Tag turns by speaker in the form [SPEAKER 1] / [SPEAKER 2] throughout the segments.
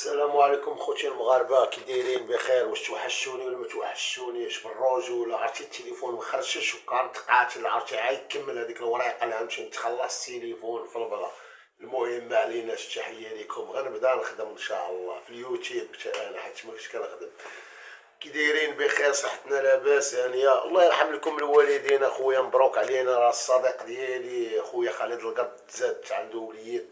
[SPEAKER 1] السلام عليكم خوتي المغاربه، كي دايرين؟ بخير؟ واش توحشوني ولا ما توحشونيش؟ بالرجوله عرفتي التليفون مخرشش وكان تقاتل، عرفتي عاد كمل هذيك الوريقه اللي غنمشي نتخلص التليفون في البلا. المهم ما عليناش، تحيه ليكم. غنبدا نخدم ان شاء الله في اليوتيوب حتى انا، حيت ما كنتش كنخدم. كي دايرين؟ بخير؟ صحتنا لاباس يعني؟ يا الله يرحم لكم الوالدين اخويا، مبروك علينا. راه الصديق ديالي اخويا خالد القط زاد عنده وليد،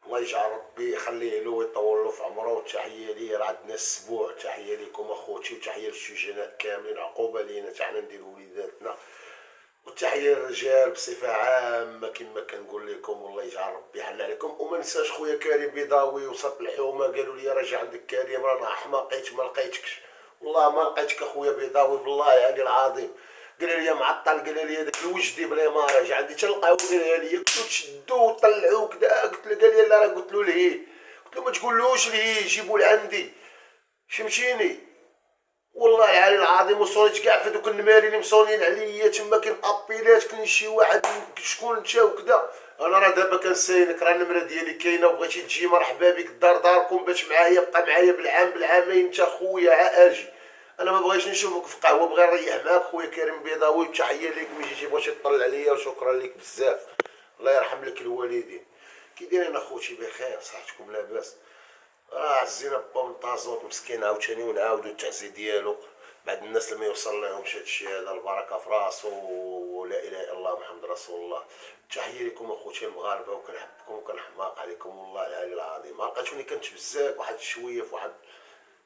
[SPEAKER 1] الله يجعل ربي يخليه له ويطول له في عمره. تحيه ليه، راه عندنا السبوع. تحيه ليكم اخوتي، وتحيه للشجناء كاملين، عقوبه لينا حتى حنا نديرو وليداتنا. وتحيه للرجال بصفه عامه كما كنقول لكم، والله يجعل ربي يحل عليكم. وما نساش خويا كريم بيضاوي وسط الحومه، قالوا لي راجع عندك كريم، رانا حماقيت ما لقيتكش. والله ما لقيتك اخويا بيضاوي، بالله يعني العظيم. قال لي معطل، قال لي هذاك الوجدي بلا ما راجع عندي تلقاو. قال لي قلت له تشدو وطلعوه كذا، قلت له، قال لي لا، راه قلت له لهيه، قلت له ما تقولوش لهيه، جيبوا لعندي. فهمتيني؟ والله العلي العظيم. وصونيت كاع في دوك النماري اللي مصونين عليا تما، كاين ابيلات، كاين شي واحد شكون انت وكذا. انا راه دابا كنساينك، راه النمره ديالي كاينه، وبغيتي تجي مرحبا بك، الدار داركم، باش معايا بقى معايا بالعام بالعامين انت خويا، عا اجي. انا ما بغيتش نشوفك في قهوه، بغي نريح معاك خويا كريم بيضاوي. تحيه ليك، ملي جيتي بغيتي تطلع عليا، وشكرا ليك بزاف. الله يرحم لك الوالدين. كي دايرين اخوتي؟ بخير؟ صحتكم لاباس؟ راه عزينا با من طازوط مسكين عاوتاني، ونعاودو التعزي ديالو. بعد الناس لما يوصل لهمش هادشي هذا، البركه في راسو، ولا اله الا الله محمد رسول الله. تحيه لكم اخوتي المغاربه، وكنحبكم وكنحماق عليكم، والله العلي العظيم. ما لقيتوني كنتبزاك واحد شويه في واحد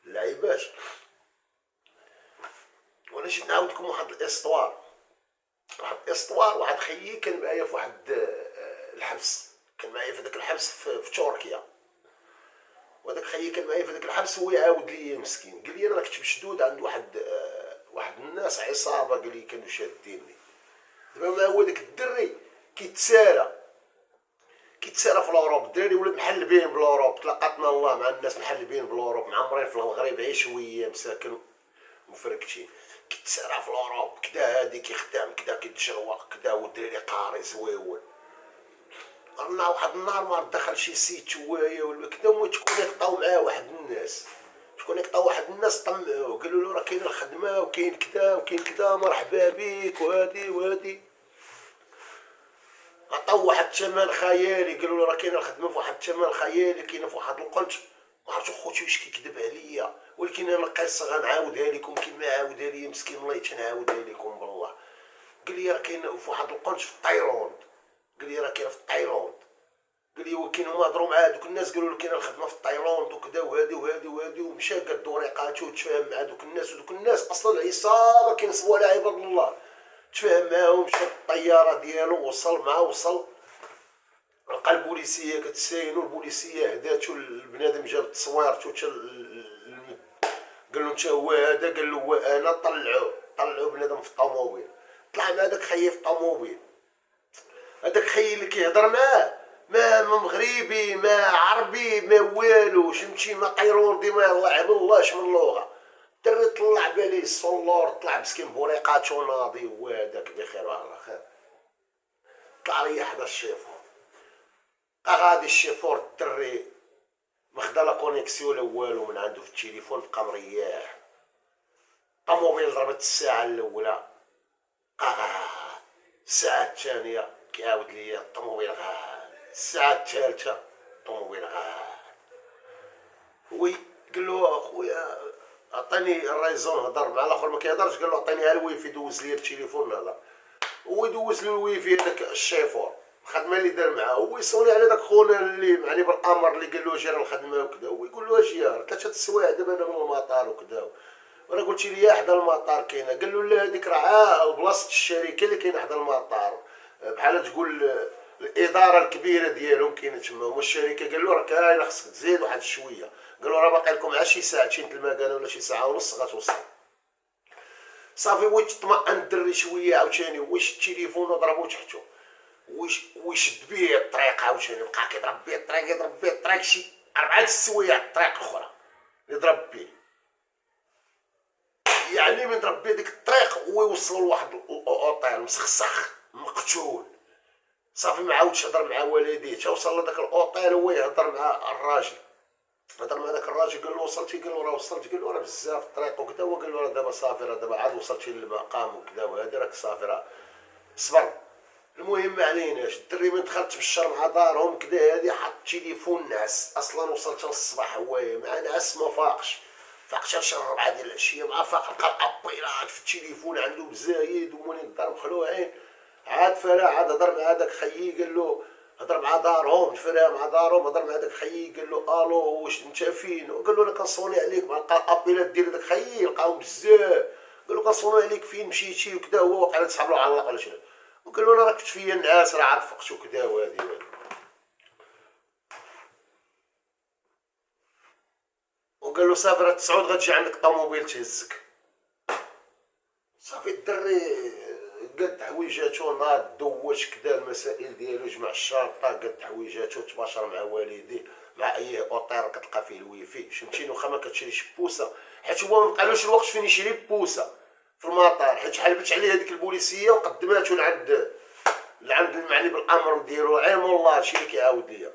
[SPEAKER 1] اللعيبات، وانا جيت نعاود لكم واحد الاستوار. واحد خيي كان معايا في واحد الحبس، كان معايا في داك الحبس في تركيا. وهذاك خيي كان معايا في ذاك الحبس، هو يعاود لي مسكين، قال لي انا كنت مشدود عند واحد الناس عصابه، قال لي كانوا شاديني. دابا ما هو داك الدري كيتسارى في الاوروب، الدراري ولاد محلبين بالاوروب، تلاقاتنا الله مع الناس محلبين بالاوروب، معمرين في المغرب عشويه مساكن مفركشين. كيتسارى في الاوروب كدا، هادي كيخدم كدا، كيتجروق كدا، والدراري قاري زويون. الله واحد النهار ما دخل شي سيت شوايه ولا كدا، وما شكون يقطعوا معاه واحد الناس، طمعوه، قالوا له راه كاين الخدمه وكاين كدا وكاين كدا، مرحبا بك وهادي وهادي. عطاو واحد الثمن خيالي، قالوا له راه كاين الخدمه في واحد الثمن خيالي، كاينه في واحد القنت. ما عرفتش خوتي واش كيكذب عليا، ولكن انا القصه غنعاودها لكم كما عاودها لي مسكين، الله تنعاودها لكم بالله. قال لي راه كاين في واحد القنت في تايلاند، قال لي راه كاينه في تايلاند. قال لي ولكن هما هضروا مع دوك الناس، قالوا له كاينه الخدمه في تايلاند وكذا وهادي وهادي وهادي، ومشى قاد وريقاتو وتفاهم مع دوك الناس، ودوك الناس اصلا عصابه كينصبوا على عباد الله. تفاهم معاهم، مشى بالطياره ديالو، وصل لقى البوليسيه كتساينو، البوليسيه هداتو، البنادم جاب تصويرتو حتى قال له انت هو هذا؟ قال له هو انا. طلعوه بنادم في الطوموبيل، طلع مع داك خيي في الطوموبيل. هذاك خيي اللي كيهضر معاه ما مغربي ما عربي ما والو، شمتي ما قيروندي ما الله عبد الله من اللغه. الدري طلع بالي السولور، طلع مسكين بوريقاتو ناضي، هو هذاك بخير وعلى خير. طلع لي حدا الشيفور، غادي الشيفور الدري مخدا لا كونيكسيون لا والو من عنده في التليفون، بقى مرياح. الطوموبيل ضربت الساعه الاولى، الساعه الثانيه كيعاود ليا الطوموبيل الساعه الثالثه الطوموبيل وي. قال له اخويا عطيني الريزون، هضر مع الاخر ما كيهضرش، قال له عطيني الويفي دوز لي التليفون نهضر. هو يدوز له الويفي هذاك الشيفور، الخدمه اللي دار معاه، هو يصوني على داك خونا اللي معني بالامر، اللي قال له جير الخدمه وكذا، هو يقول له اش يا 3 السوايع دابا انا من المطار وكذا، وانا قلت لي حدا المطار كاينه. قال له لا، هذيك راه بلاصه الشركه اللي كاينه حدا المطار، بحال تقول الاداره الكبيره ديالهم كاينه تما، هما الشركه. قال له راه كاينه، خصك تزيد واحد شويه. قال له راه باقي لكم على شي ساعتين المكانه ولا شي ساعه ونص غتوصل. صافي واش طمأن الدري شويه عاوتاني، واش التليفون وضربو تحتو، ويشد بيه الطريق عاوتاني، بقى كيضرب بيه الطريق، يضرب بيه الطريق شي 4 السوايع الطريق اخرى يضرب بيه. يعني من ضرب بيه ديك الطريق هو يوصل لواحد الاوطيل مسخسخ مقتول. صافي ما عاودش يهضر مع والديه، تا وصل لذاك الاوطيل هو يهضر مع الراجل. هضر مع داك الراجل قال له وصلتي؟ قال له راه وصلت. قال له راه بزاف الطريق وكذا. هو قال له راه دابا صافي، راه دابا عاد وصلتي للمقام وكذا وهادي راك صافي راه صبر. المهم ما عليناش. الدري من دخل تبشر مع دارهم كدا هادي حط التليفون نعس. اصلا وصلت للصباح هو مع نعس ما فاقش. فاقش شي 4 ديال العشيه مع فاق لقى الابيلات في التليفون عنده بزايد ومولين الدار مخلوعين. عاد فرا عاد هضر مع داك خيي قال له هضر مع دارهم فرا مع دارهم هضر مع داك خيي قال له الو واش انت فين؟ وقال له انا كنصوني عليك. مع لقى الابيلات ديال داك خيي لقاهم بزاف. قال له كنصوني عليك فين مشيتي وكذا. هو وقع تسحب له علق ولا شنو. وقال له انا راه كنت فيا النعاس راه عاد فقت وكذا وهادي. وقال له صافي راه تسعود غتجي عندك طوموبيل تهزك. صافي الدري قد حويجاتو ناض دوش كدا المسائل ديالو جمع الشرطه قد حويجاتو تباشر مع والديه مع اي اوطير كتلقى فيه الويفي فهمتيني. واخا ما كتشريش بوسه حيت هو ما بقالوش الوقت فين يشري بوسه في المطار حيت حلبت عليه هذيك البوليسيه وقدماتو لعند المعني بالامر ديالو. عيم الله هادشي اللي كيعاود ليا.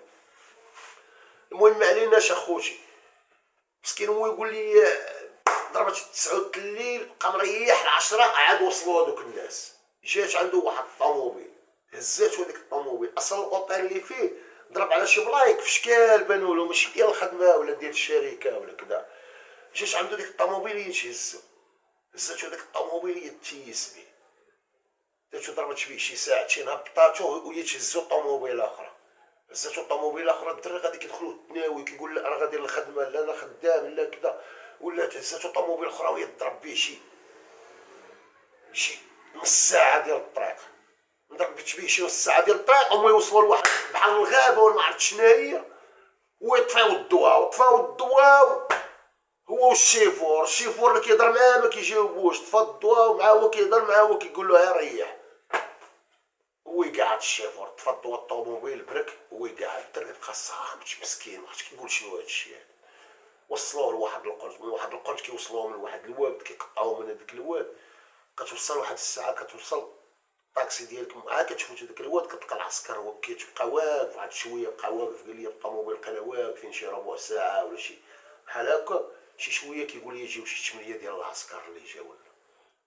[SPEAKER 1] المهم ما عليناش اخوتي. مسكين هو يقول لي ضربت 9 الليل بقى مريح 10 عاد وصلوا هذوك الناس. جات عنده واحد الطوموبيل هزاتو هذيك الطوموبيل. اصلا الاوطيل اللي فيه ضرب على شي بلايك في شكال بانوا له ماشي ديال الخدمه ولا ديال الشركه ولا كذا. جات عنده ديك الطوموبيل يتهز. هزاتو هذيك الطوموبيل يتيس به. داتو ضربت فيه شي ساعتين هبطاتو ويتهزو طوموبيل اخرى. هزاتو طوموبيل اخرى. الدري غادي كيدخلوا التناوي كيقول لا راه غادي للخدمه لا انا خدام لا كذا. ولا تهزاتو طوموبيل اخرى ويضرب به شي نص ساعه ديال الطريق. ضربت به شي نص ساعه ديال الطريق هما يوصلوا لواحد بحال الغابه ولا ما عرفت شناهي. ويطفيو الضواو هو والشيفور. الشيفور اللي كيهضر معاه ما كيجاوبوش. طفى الضواو معاه هو كيهضر معاه هو كيقول له ها ريح. هو يقعد الشيفور طفى الضوا الطوموبيل برك هو يقعد. الدري بقى صامت مسكين ما عرفتش كيقول شنو هادشي. وصلوه لواحد القنت. من واحد القنت كيوصلوه من واحد الواد كيقطعوه من هذاك الواد. كتوصل واحد الساعه كتوصل الطاكسي ديالك عاد كتفوت هذاك الواد كتلقى العسكر هو كيتبقى واقف. واحد شويه بقى واقف قال لي الطوموبيل بقى واقفين شي ربع ساعه ولا شي بحال هكا. شي شويه كيقول لي يجيو شي 8 ديال العسكر اللي جاو لنا.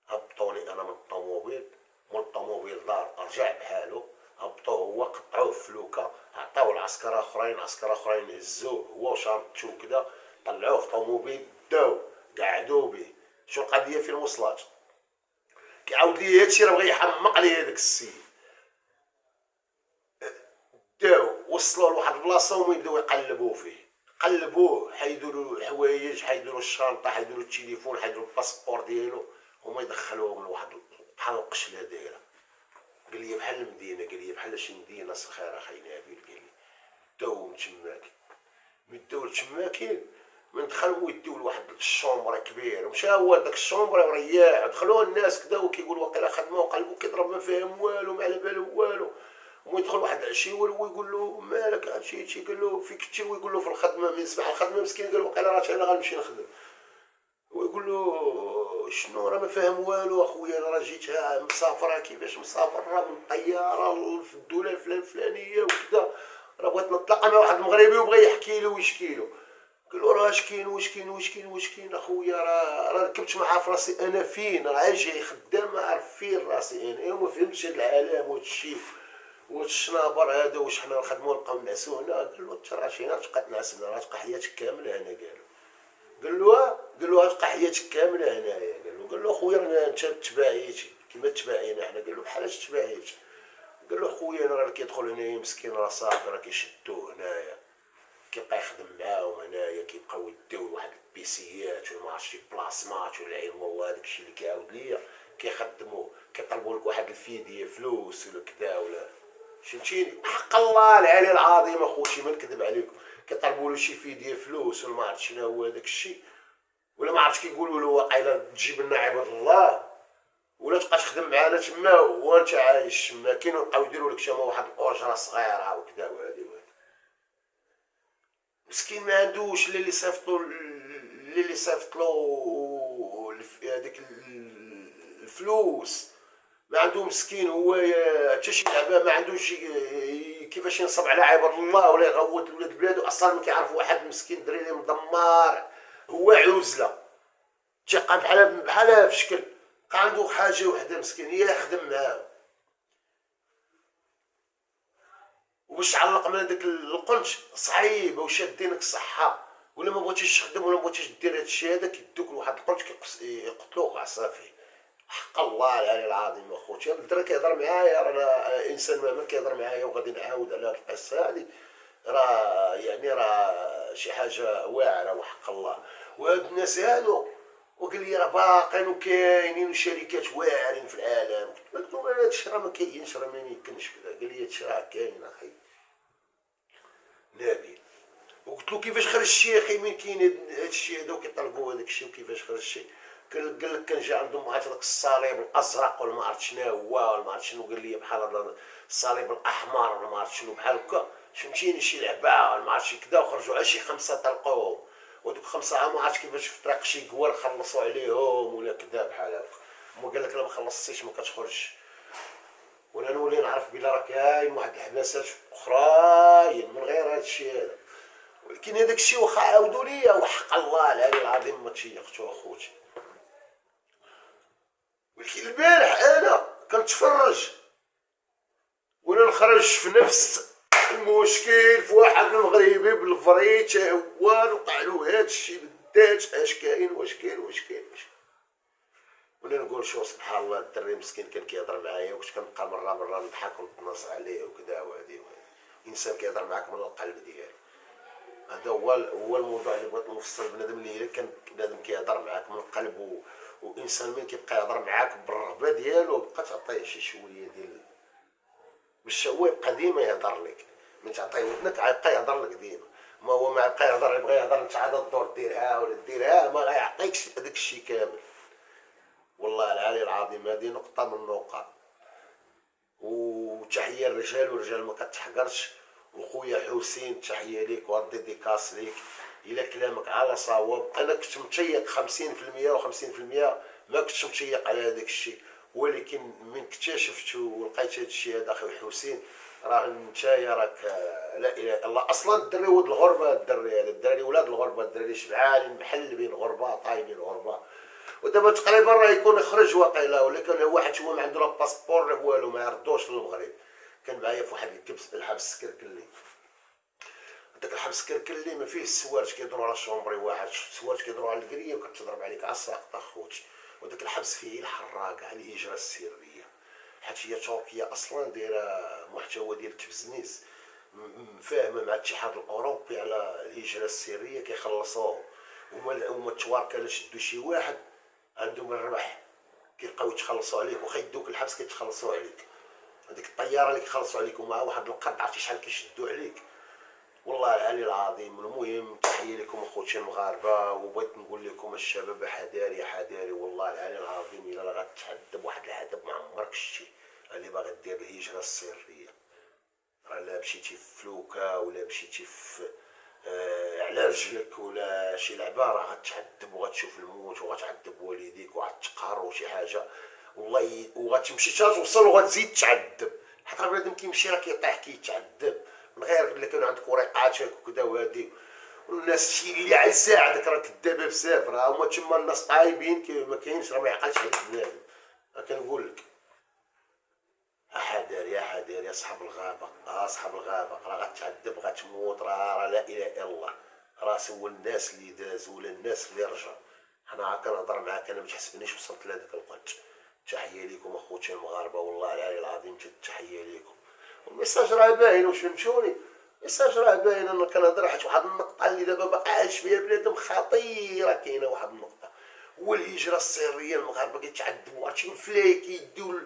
[SPEAKER 1] هبطوني انا من الطوموبيل. مول الطوموبيل دار رجع بحالو. هبطوه هو قطعوه في فلوكه عطاوه العسكر اخرين هزوه هو وشارتو كذا. طلعوه في طوموبيل داو قعدوا به. شو القضيه فين وصلت؟ كيعاود لي هادشي راه بغا يحمق عليه هذاك السيد. داو وصلوا لواحد البلاصه وما يبداو يقلبوا فيه. قلبوه حيدوا له الحوايج حيدوا له الشنطه حيدوا له التليفون حيدوا له الباسبور ديالو. هما يدخلوهم لواحد بحال القشله دايره. قال لي بحال المدينه. قال لي بحال شي مدينه صغيره اخي نبيل. قال لي داو من تماك. من داو لتماكين من دخلوا ويديو لواحد الشومبر كبير. مشى هو داك الشومبر ورياح. دخلوه الناس كدا وكيقول واقيلا خدمه وقلبو كيضرب ما فاهم والو ما على بالو والو. ويدخل واحد العشيور ويقول له مالك هادشي قال له فيك كثير. ويقول له في الخدمه من يسمع الخدمه مسكين قال واقيلا راه انا غنمشي نخدم. ويقول له شنو راه ما فاهم والو اخويا انا راه جيت مسافر. كيفاش مسافر؟ راه من الطياره في الدوله الفلانيه وكذا. راه بغيت نتلاقى مع واحد المغربي وبغى يحكي له ويشكي له. قال له راه واش كاين اخويا راه ركبت معاه في راسي انا فين راه جاي خدام ما عرف فين راسي انا وما فهمتش هاد العالم وهادشي وهاد الشنابر هذا واش حنا نخدمو نبقاو نعسو هنا. قال له انت راه فين تبقى تنعس هنا راه تبقى حياتك كامله هنا. قال له تبقى حياتك كامله هنايا. قال له خويا انت تباعيتي كيما تباعينا حنا. قال له بحالاش تباعيت؟ قال له خويا انا راه كيدخل هنايا مسكين راه صافي راه كيشدوه هنايا كيبقى يخدم معاهم هنايا كيبقاو يديو لواحد البيسيات ولا ما عرفتش شي بلاصمات ولا علم الله داكشي اللي كيعاود ليا كيخدموا كيطلبوا لك واحد الفديه فلوس ولا كذا ولا فهمتيني. حق الله العلي العظيم اخوتي ما نكذب عليكم كيطلبوا له شي فديه فلوس ولا ما عرفت شنو هو داك الشيء ولا ما عرفتش كيقولوا له واقيلا تجيب لنا عباد الله ولا تبقى تخدم معانا تما وانت عايش تما. كاين بقاو يديروا لك شي واحد الاجره صغيره وكذا وهادي مسكين ما عندوش اللي صيفط له هذيك الفلوس. ما عنده مسكين هو حتى شي لعبه ما عندوش كيفاش ينصب على عباد الله ولا يغوت ولاد بلادو. اصلا ما كيعرف واحد مسكين دريري مدمر هو عزله تيبقى بحالها في شكل عنده حاجه وحده مسكين هي يخدم معاه وباش تعلق من هذاك القنش صعيبه وشادينك الصحه ولا ما بغيتيش تخدم ولا ما بغيتيش دير هذا الشيء هذا كيدوك لواحد القنش يقتلوك صافي. حق الله العلي العظيم اخوتي. هذا الدرا كيهضر معايا رانا انسان مهما كيهضر معايا وغادي نعاود على هذه القصه هذه راه يعني راه شي حاجه واعره وحق الله. وهاد الناس هادو وقال لي راه باقيين وكاينين وشركات واعرين في العالم. قلت له هذا الشيء راه ما كاينش راه ما يمكنش كذا. قال لي هذا الشيء راه كاين اخي نبيل. وقلت له كيفاش خرج الشيء اخي من كاين هذا الشيء هذا وكيطلقوا هذاك الشيء وكيفاش خرج الشيء. قال لك كان جا عندهم واحد هذاك الصليب الازرق ولا ما عرفت شنو هو ولا ما عرفت شنو. قال لي بحال هذا الصليب الاحمر ولا ما عرفت شنو بحال هكا فهمتيني شي لعبه ولا ما عرفت كذا. وخرجوا على شي 5 طلقوهم ودوك 5 ما عرفت كيفاش في الطريق شي قوار خلصوا عليهم ولا كذا بحال هكا. وما قال لك لا ما خلصتيش ما كتخرجش. وانا نولي نعرف بلا راه كاين واحد الحباسات اخرين من غير هذا الشيء هذا. ولكن هذاك الشيء واخا عاودوا ليا وحق الله العلي العظيم ما تشيقتو اخوتي. ولكن البارح انا كنتفرج وانا نخرج في نفس المشكل في واحد المغربي بالفريت هو وقع له هذا الشيء بالذات. اش كاين واش كاين واش كاين وانا نقول شو سبحان الله الدري مسكين كان كيهضر معايا وكنت كنبقى مره نضحك ونتناصر عليه وكذا. وهذه انسان كيهضر معاك من القلب ديالو. هذا هو الموضوع اللي بغيت نوصل. بنادم اللي كان بنادم كيهضر معاك من القلب وانسان من كيبقى يهضر معاك بالرغبه ديالو بقى تعطيه شي شويه ديال باش هو يبقى ديما يهضر لك. من تعطيه ودنك غيبقى يهضر لك ديما. ما هو ما يبقى يهضر يبغي يهضر انت عاد الدور ديرها ولا ديرها ما غيعطيكش هذاك الشيء كامل. والله العلي العظيم هذه نقطه من النقط. وتحيه للرجال والرجال ما كتحقرش. وخويا حسين تحيه ليك وهاد ديديكاس ليك. الا كلامك على صواب. انا كنت متشيق 50% و50% ما كنتش متشيق على هذاك الشيء. ولكن من اكتشفت ولقيت هذا الشيء هذا اخي حسين راه نتايا راك لا اله الا الله. اصلا الدري ولد الغربه. الدري هذا الدراري ولاد الغربه. الدراري شبعانين محلبين غربه طايبين غربه. ودابا تقريبا راه يكون خرج واقيلا ولا كان واحد هو ما عنده لا باسبور لا والو ما يردوش للمغرب. كان معايا في واحد الحبس الكركلي. داك الحبس الكركلي ما فيه السوارت كيدوروا على شومبري واحد. السوارت كيدوروا على الكريه وكتضرب عليك على الساقط اخوتي. وداك الحبس فيه الحراقه الهجره السريه حيت هي تركيا اصلا دايره محتوى ديال التبزنيز فاهمه مع الاتحاد الاوروبي على الهجره السريه كيخلصوهم. هما التواركه الا شدوا شي واحد عندهم الربح كيبقاو يتخلصوا عليك واخا يدوك الحبس كيتخلصوا عليك. هذيك الطياره اللي كيخلصوا عليك ومع واحد القرد عرفتي شحال كيشدوا عليك. والله العلي العظيم. المهم تحيه لكم اخوتي المغاربه. وبغيت نقول لكم الشباب حذاري حذاري والله العلي العظيم. الا غتحدى بواحد العذاب ما عمرك شتي اللي باغي دير الهجره السريه. راه لا مشيتي في فلوكه ولا مشيتي في على رجلك ولا شي لعبه راه غتعذب وغتشوف الموت وغتعذب والديك وغتقهر وشي حاجه والله. وغتمشي حتى توصل وغتزيد تعذب. حتى بنادم كيمشي راه كيطيح كيتعذب من غير الا كانوا عندك وريقات وكذا وهادي. والناس شي اللي عيساعدك راه كدابه بزاف. راه هما تما الناس طايبين ما كاينش راه ما يعقلش عليك بنادم. كنقول لك حذر يا حذر يا صاحب الغابه. صاحب الغابه راه غتعذب غتموت. راه لا اله الا الله. راه سول الناس اللي دازوا ولا الناس اللي رجعوا. حنا كنهضر معاك انا ما تحسبنيش وصلت لهذاك الوقت. تحيه ليكم اخوتي المغاربه والله العلي العظيم. تحيه ليكم. الميساج راه باين واش فهمتوني. الميساج راه باين. انا كنهضر حيت واحد النقطه اللي دابا باقا عايش فيها بنادم خطيره. كاينه واحد النقطه هو الهجره السريه. المغاربه كيتعذبوا عرفتي الفلاي كيديو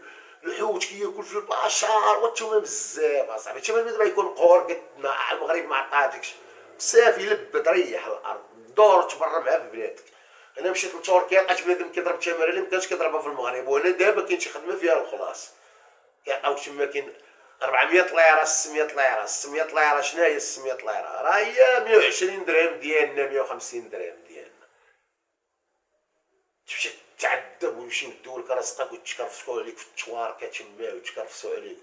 [SPEAKER 1] الحوت كياكل في البشر والتومه بزاف اصاحبي. تما دابا يكون قور قدنا المغرب ما عطاتكش صافي لبد ريح الارض دور تبرع مع بلادك. انا مشيت لتركيا لقيت بنادم كيضرب التماره اللي مكانش كيضربها في المغرب. وهنا دابا كاين شي خدمه فيها الخلاص كيعطيوك تما كاين 400 ليره 600 ليره 600 ليره. شنو هي 600 ليره؟ راه هي 120 درهم ديالنا 150 درهم ديالنا. تمشي تعذب ويمشيو يدولك رزقك ويتكرفسوا عليك في التواركه تما ويتكرفسوا عليك.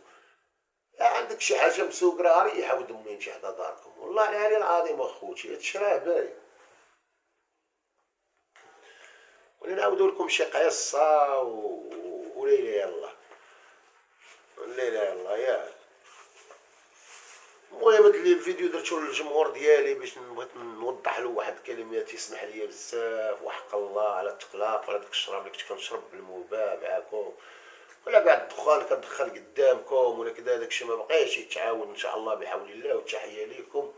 [SPEAKER 1] عندك شي حاجه مسوقره ريح ود امي يمشي حدا داركم. والله العلي العظيم اخوتي هادشي راه باين. ونعاودو لكم شي قصه وليلة يلا الليلة يلا يا. المهم هاد الفيديو درتو للجمهور ديالي باش بغيت نوضح له واحد الكلمات يسمح ليا بزاف وحق الله على التقلاق وعلى داك الشراب اللي كنت كنشرب بالمباح معاكم، ولا كاع الدخان كندخل قدامكم ولا كذا، داكشي ما بقايش يتعاود ان شاء الله بحول الله. وتحيه ليكم،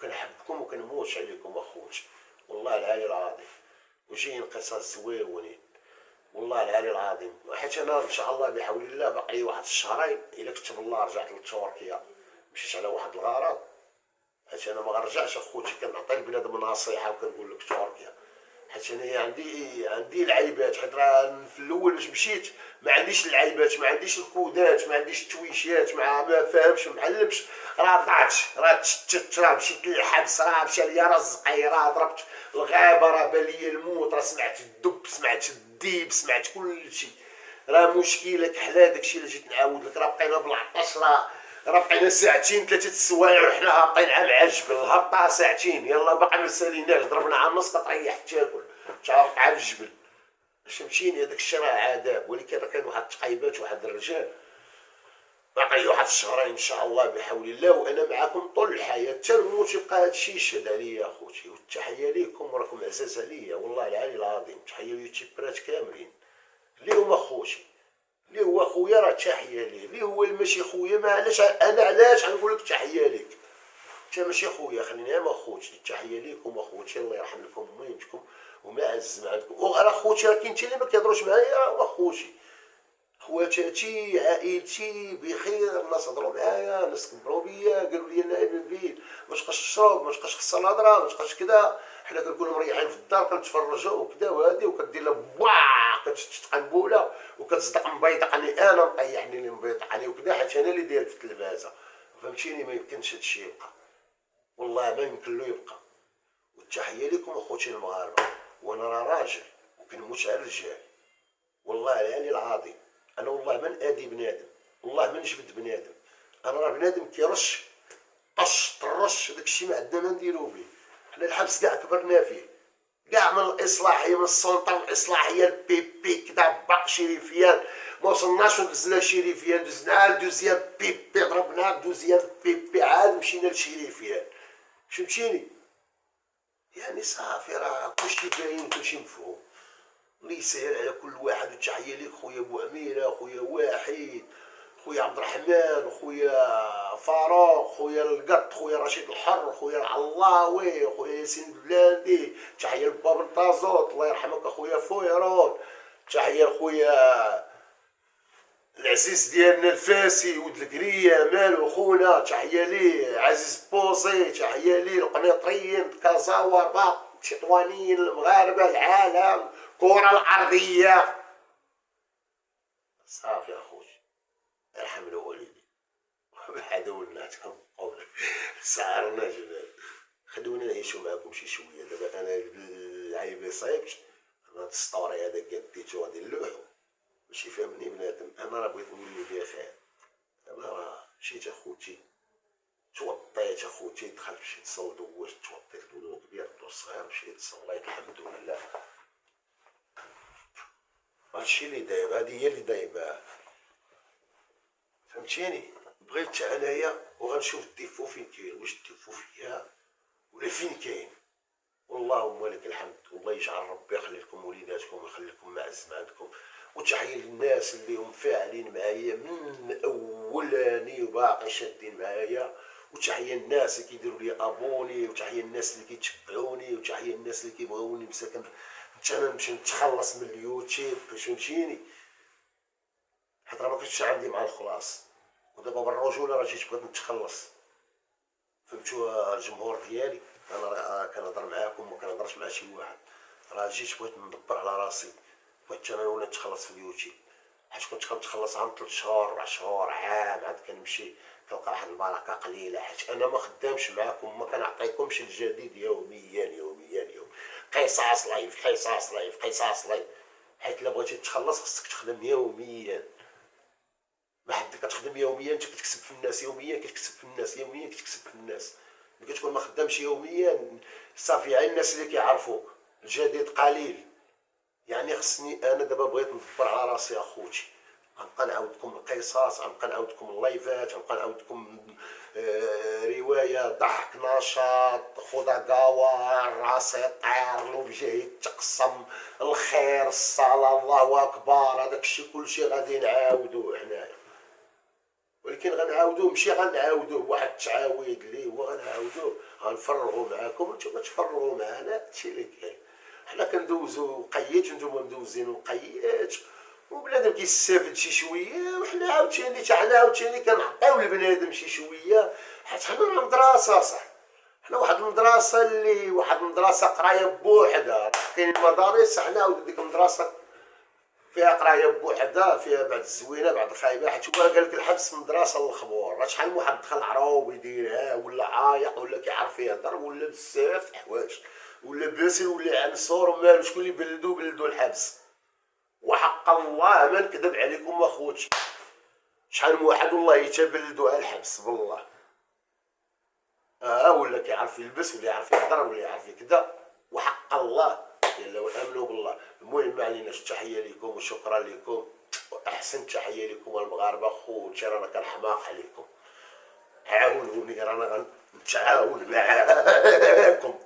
[SPEAKER 1] كنحبكم وكنموت عليكم اخوتي والله العلي العظيم. وجايين قصص زويونين والله العلي العظيم. حيت انا ان شاء الله بحول الله باقي واحد الشهرين الا كتب الله رجعت لتركيا، مشيت على واحد الغرض. حيت انا ما غنرجعش اخوتي، كنعطي البنادم نصيحه وكنقول لك تركيا. حيت انا عندي العيبات. حيت راه في الاول باش مشيت ما عنديش العيبات، ما عنديش الكودات، ما عنديش التويشات، ما فاهمش، ما معلمش. راه ضعت، راه تشتت، راه مشيت للحبس، راه مشى ليا رزقي، راه ضربت الغابه، راه بان ليا الموت، راه سمعت الدب، سمعت الديب، سمعت كل شيء. راه مشكله كحلا داكشي اللي جيت نعاود لك. راه بقينا بالعطش، راه بقينا ساعتين 3 السوايع وحنا هابطين مع الجبل. الهبطه ساعتين يلا باقي ما ساليناش، ضربنا على النص كتريح تاكل تعرف على الجبل. فهمتيني هذاك الشيء راه عذاب. ولكن راه كاين واحد التقيبات واحد الرجال باقي واحد الشهرين ان شاء الله بحول الله، وانا معاكم طول الحياه حتى الموت يبقى هذا الشيء يشهد عليا اخوتي. والتحيه ليكم وراكم عزاز عليا والله العلي العظيم. تحيه لليوتيوبرات كاملين اللي هما اخوتي، اللي هو خويا راه تحيه ليه، اللي هو اللي ماشي خويا ما علاش انا علاش غنقول لك تحيه ليك. انت ماشي خويا خليني انا اخوتي. تحيه ليكم اخوتي، الله يرحم لكم ميتكم وما عز ما عندكم. وراه اخوتي راه كاين انت اللي ما كيهضروش معايا راه اخوتي، خواتاتي عائلتي بخير، الناس هضروا معايا، الناس كبروا بيا قالوا لي انا ابن بيت ما تبقاش تشرب، ما تبقاش خصها الهضره، ما تبقاش كذا. حنا كنكونوا مريحين في الدار كنتفرجوا وكذا وهادي، وكدير لها بواع كتشتت قنبوله وكتصدق مبيضقني انا مطيحني اللي مبيضقني وكذا، حيت انا اللي داير في التلفازه. فهمتيني ما يمكنش هادشي يبقى، والله ما يمكن له يبقى. والتحيه لكم اخوتي المغاربه. وانا راه راجل وكنموت على الرجال والله العلي العظيم. انا والله ما نادي بنادم، والله ما نجبد بنادم. انا راه بنادم كيرش طش طرش داكشي ما عندنا ما نديرو به. حنا الحبس كاع كبرنا فيه، كاع من الاصلاحيه من السلطه الاصلاحيه البيبي كدا باق شريفيان ما وصلناش ودزنا شريفيان، دزنا دوزيام بيبي ضربنا دوزيام بيبي عاد مشينا لشريفيان. فهمتيني يعني صافي راه كلشي باين كلشي مفهوم. الله يسهل على كل واحد. وتحيه ليك خويا بو اميره، خويا وحيد، خويا عبد الرحمن، خويا فاروق، خويا القط، خويا رشيد الحر، خويا العلاوي، خويا ياسين البلاندي. تحيه لباب الطازوط الله يرحمك اخويا فويرون. تحيه لخويا العزيز ديالنا الفاسي ولد القريه مالو خونا. تحيه ليه عزيز بوزي. تحيه ليه القنيطريين كازاور باق التطوانيين المغاربه العالم كره الارضيه. صافي اخوتي ارحم الوالدين وحدونا تنقول سعرنا جبال. خلونا نعيشو معاكم شي شويه. دابا انا العيب صايبت انا السطوري هذا قديتو غادي نلوحو باش يفهمني بنادم. انا راه بغيت نولي بخير. انا راه مشيت اخوتي توطيت اخوتي، دخلت مشيت نصلي دوزت توطيت الوضوء كبير الوضوء صغير مشيت صليت الحمد لله. هادشي اللي دايب، هادي هي اللي دايبه. فهمتيني بغيت حتى انايا وغنشوف الديفو فين كاين، واش الديفو فيا ولا فين كاين. واللهم لك الحمد. والله يجعل ربي يخلي لكم وليداتكم ويخلي لكم معز ما عندكم. وتحيه للناس اللي هم فاعلين معايا من اولاني وباقي شادين معايا. وتحيه للناس اللي كيديروا لي ابوني، وتحيه للناس اللي كيتبعوني، وتحيه للناس اللي كيبغوني مساكن حتى انا نمشي نتخلص من اليوتيوب. فهمتيني حيت راه ما كنتش عندي مع الخلاص، ودابا بالرجوله راه جيت بغيت نتخلص. فهمتوا الجمهور ديالي انا راه كنهضر معاكم وما كنهضرش مع شي واحد. راه جيت بغيت ندبر على راسي، بغيت انا نولي نتخلص في اليوتيوب. حيت كنت كنتخلص عام 3 شهور 4 شهور عام عاد كنمشي كنلقى واحد البركه قليله. حيت انا ما خدامش معاكم، ما كنعطيكمش الجديد يوميا يوميا يوم قصاص لايف قصاص لايف قصاص لايف. حيت الا بغيتي تخلص خصك تخدم يوميا. ما حد كتخدم يوميا، انت كتكسب في الناس يوميا، كتكسب في الناس يوميا، كتكسب في الناس. ملي كتكون ما خدامش يوميا صافي، غير الناس اللي كيعرفوك، الجديد قليل. يعني خصني انا دابا بغيت ندبر على راسي اخوتي، غنبقى نعاودكم القصص، غنبقى نعاودكم اللايفات، غنبقى نعاودكم روايه ضحك نشاط خداكاوا راسي طير الوجه يتقسم الخير الصلاه الله اكبر، هذاك الشيء كلشي غادي نعاودوه هنايا. ولكن غنعاودوه ماشي غنعاودوه بواحد التعاويد اللي هو غنعاودوه غنفرغوا معاكم نتوما تفرغوا معنا، هادشي اللي كاين. حنا كندوزو قيت نتوما مدوزين وقيت، وبنادم كيستافد شي شويه، وحنا عاوتاني حنا عاوتاني كنعطيو لبنادم شي شويه، حيت حنا مدرسه صح. حنا واحد المدرسه اللي واحد المدرسه قرايه بوحدها، كاين المدارس حنا عاود ديك المدرسه فيها قرايه بوحدها، فيها بعد الزوينه بعد الخايبه، حيت هو قال لك الحبس مدرسه للخبور. شحال من واحد دخل عروب يديرها، ولا عايق، ولا كيعرف يهضر، ولا بزاف د الحوايج، ولا باسل، ولا عنصر، ومالو شكون اللي بلدو الحبس. وحق الله ما نكذب عليكم اخوتي، شحال من واحد والله يتبلدوا على الحبس بالله. ولا كيعرف يلبس، ولا يعرف يهضر، ولا يعرف كذا، وحق الله يلا وامنوا بالله. المهم ما عليناش، تحيه لكم وشكرا لكم، واحسن تحيه لكم المغاربه خوتي، رانا كنحماق عليكم، عاونوني رانا غنتعاون معاكم.